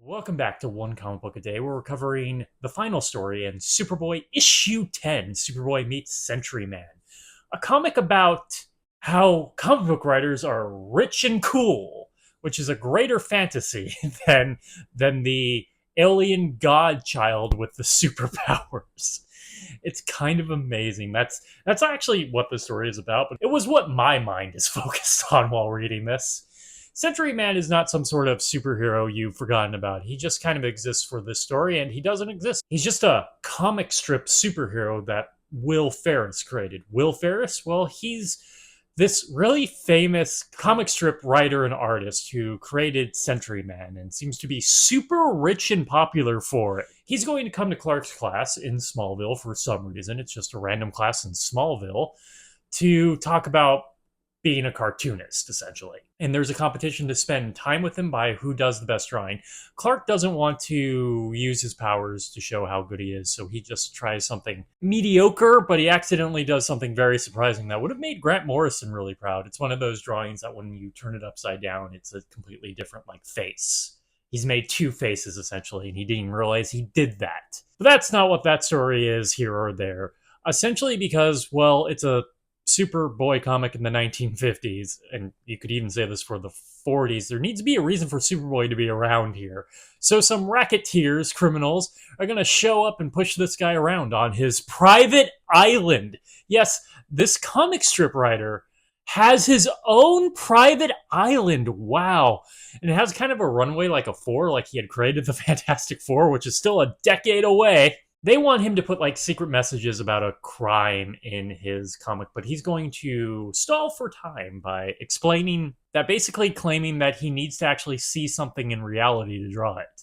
Welcome back to One Comic Book a Day, where we're covering the final story in Superboy Issue 10, Superboy Meets Centuryman. A comic about how comic book writers are rich and cool, which is a greater fantasy than the alien godchild with the superpowers. It's kind of amazing. That's actually what the story is about, but it was what my mind is focused on while reading this. Centuryman is not some sort of superhero you've forgotten about. He just kind of exists for this story, and he doesn't exist. He's just a comic strip superhero that Will Ferris created. Will Ferris? Well, he's this really famous comic strip writer and artist who created Centuryman and seems to be super rich and popular for it. He's going to come to Clark's class in Smallville for some reason. It's just a random class in Smallville to talk about being a cartoonist, essentially. And there's a competition to spend time with him by who does the best drawing. Clark doesn't want to use his powers to show how good he is, so he just tries something mediocre, but he accidentally does something very surprising that would have made Grant Morrison really proud. It's one of those drawings that when you turn it upside down, it's a completely different, face. He's made two faces, essentially, and he didn't even realize he did that. But that's not what that story is here or there. Essentially because, well, it's a Superboy comic in the 1950s, and you could even say this for the 40s, there needs to be a reason for Superboy to be around here. So some racketeers, criminals, are going to show up and push this guy around on his private island. Yes, this comic strip writer has his own private island. Wow. And it has kind of a runway like a four, like he had created the Fantastic Four, which is still a decade away. They want him to put secret messages about a crime in his comic, but he's going to stall for time by explaining that, basically claiming that he needs to actually see something in reality to draw it.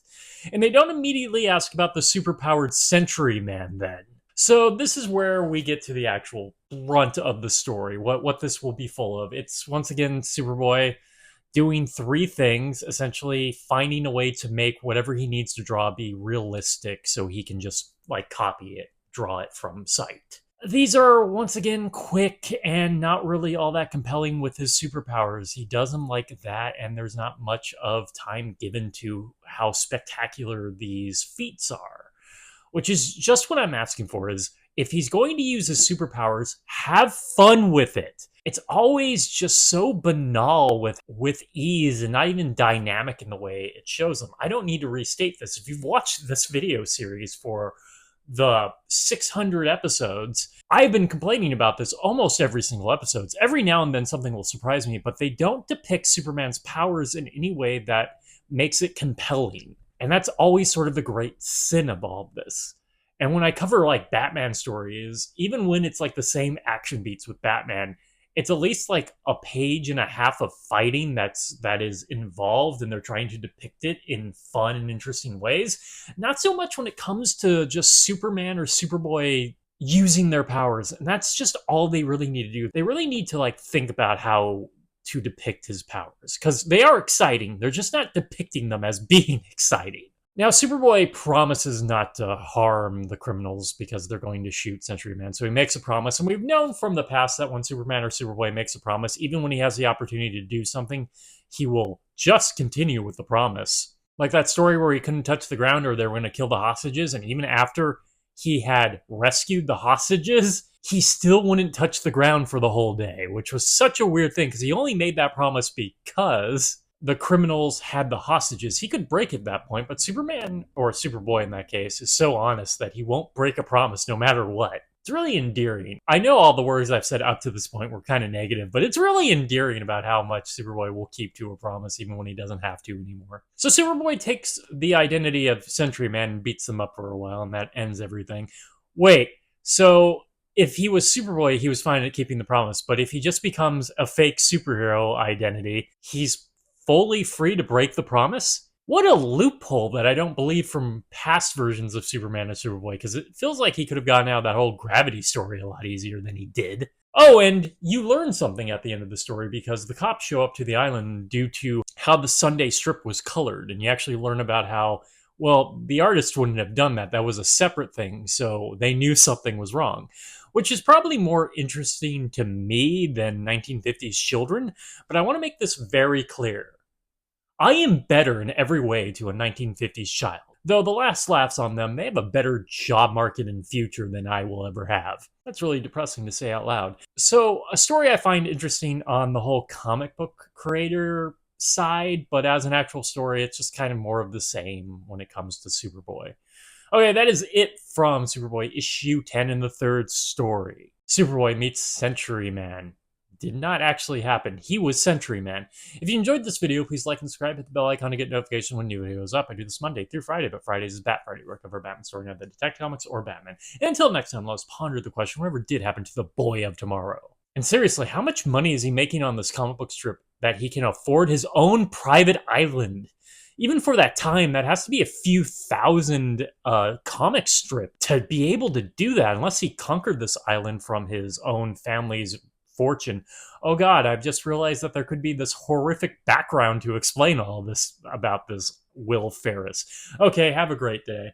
And they don't immediately ask about the superpowered Centuryman then. So this is where we get to the actual brunt of the story, what this will be full of. It's once again Superboy doing three things, essentially finding a way to make whatever he needs to draw be realistic so he can just copy it, draw it from sight. These are once again quick and not really all that compelling with his superpowers. He does them like that, and there's not much of time given to how spectacular these feats are, which is just what I'm asking for. Is if he's going to use his superpowers, have fun with it. It's always just so banal with ease and not even dynamic in the way it shows them. I don't need to restate this. If you've watched this video series for the 600 episodes, I've been complaining about this almost every single episode. Every now and then something will surprise me, but they don't depict Superman's powers in any way that makes it compelling. And that's always sort of the great sin of all of this. And when I cover Batman stories, even when it's the same action beats with Batman, it's at least a page and a half of fighting that is involved, and they're trying to depict it in fun and interesting ways. Not so much when it comes to just Superman or Superboy using their powers, and that's just all they really need to do. They really need to think about how to depict his powers, because they are exciting. They're just not depicting them as being exciting. Now, Superboy promises not to harm the criminals because they're going to shoot Centuryman. So he makes a promise, and we've known from the past that when Superman or Superboy makes a promise, even when he has the opportunity to do something, he will just continue with the promise. Like that story where he couldn't touch the ground or they were going to kill the hostages, and even after he had rescued the hostages, he still wouldn't touch the ground for the whole day, which was such a weird thing because he only made that promise because the criminals had the hostages. He could break at that point, but Superman, or Superboy in that case, is so honest that he won't break a promise no matter what. It's really endearing. I know all the words I've said up to this point were kind of negative, but it's really endearing about how much Superboy will keep to a promise even when he doesn't have to anymore. So Superboy takes the identity of Centuryman and beats them up for a while, and that ends everything. Wait, so if he was Superboy, he was fine at keeping the promise, but if he just becomes a fake superhero identity, he's fully free to break the promise? What a loophole that I don't believe from past versions of Superman and Superboy, because it feels like he could have gotten out of that whole gravity story a lot easier than he did. Oh, and you learn something at the end of the story because the cops show up to the island due to how the Sunday strip was colored, and you actually learn about how, well, the artist wouldn't have done that. That was a separate thing, so they knew something was wrong, which is probably more interesting to me than 1950s children, but I want to make this very clear. I am better in every way to a 1950s child. Though the last laughs on them, they have a better job market and future than I will ever have. That's really depressing to say out loud. So, a story I find interesting on the whole comic book creator side, but as an actual story, it's just kind of more of the same when it comes to Superboy. Okay, that is it from Superboy issue 10 in the third story. Superboy Meets Centuryman. Did not actually happen. He was Centuryman. If you enjoyed this video, please like and subscribe, hit the bell icon to get notifications when new videos up. I do this Monday through Friday, but Fridays is Bat Friday, where I cover Batman story, either Detective Comics or Batman. And until next time, let's ponder the question, whatever did happen to the boy of tomorrow. And seriously, how much money is he making on this comic book strip that he can afford his own private island? Even for that time, that has to be a few thousand comic strip to be able to do that, unless he conquered this island from his own family's fortune. Oh god, I've just realized that there could be this horrific background to explain all this about this Will Ferris. Okay, have a great day.